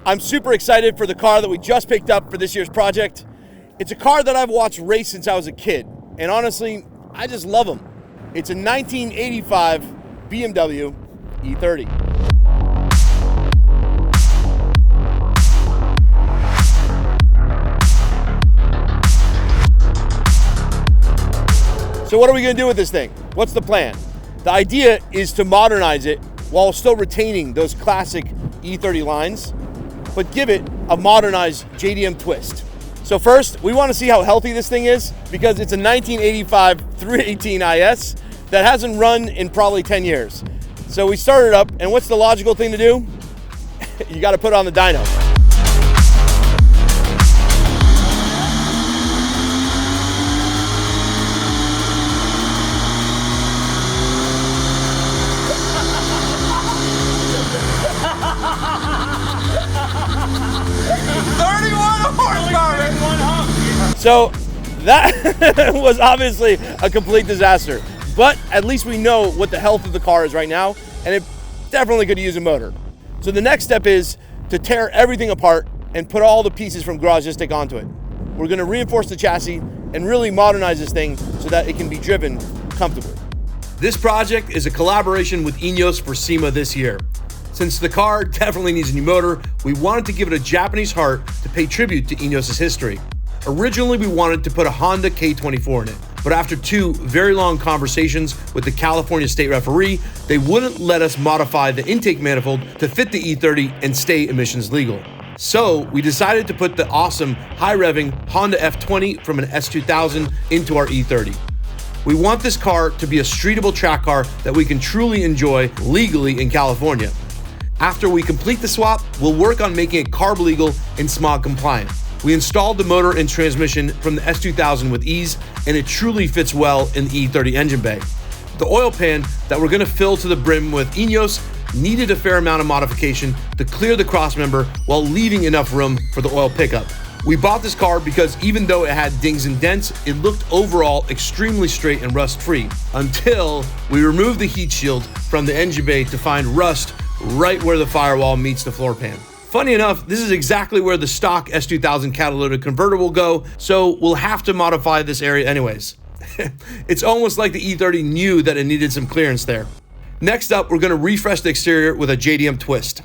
I'm super excited for the car that we just picked up for this year's project. It's a car that I've watched race since I was a kid, and honestly, I just love them. It's a 1985 BMW E30. So what are we going to do with this thing? What's the plan? The idea is to modernize it while still retaining those classic E30 lines, but give it a modernized JDM twist. So first, we want to see how healthy this thing is, because it's a 1985 318i that hasn't run in probably 10 years. So we started up, and what's the logical thing to do? You got to put it on the dyno. So that was obviously a complete disaster, but at least we know what the health of the car is right now, and it definitely could use a motor. So the next step is to tear everything apart and put all the pieces from Garagistic onto it. We're going to reinforce the chassis and really modernize this thing so that it can be driven comfortably. This project is a collaboration with Ineos for SEMA this year. Since the car definitely needs a new motor, we wanted to give it a Japanese heart to pay tribute to Ineos' history. Originally, we wanted to put a Honda K24 in it, but after 2 very long conversations with the California State Referee, they wouldn't let us modify the intake manifold to fit the E30 and stay emissions legal. So we decided to put the awesome high-revving Honda F20 from an S2000 into our E30. We want this car to be a streetable track car that we can truly enjoy legally in California. After we complete the swap, we'll work on making it carb legal and smog compliant. We installed the motor and transmission from the S2000 with ease, and it truly fits well in the E30 engine bay. The oil pan that we're going to fill to the brim with Ineos needed a fair amount of modification to clear the crossmember while leaving enough room for the oil pickup. We bought this car because even though it had dings and dents, it looked overall extremely straight and rust-free, until we removed the heat shield from the engine bay to find rust right where the firewall meets the floor pan. Funny enough, this is exactly where the stock S2000 catalytic converter will go, so we'll have to modify this area anyways. It's almost like the E30 knew that it needed some clearance there. Next up, we're going to refresh the exterior with a JDM twist.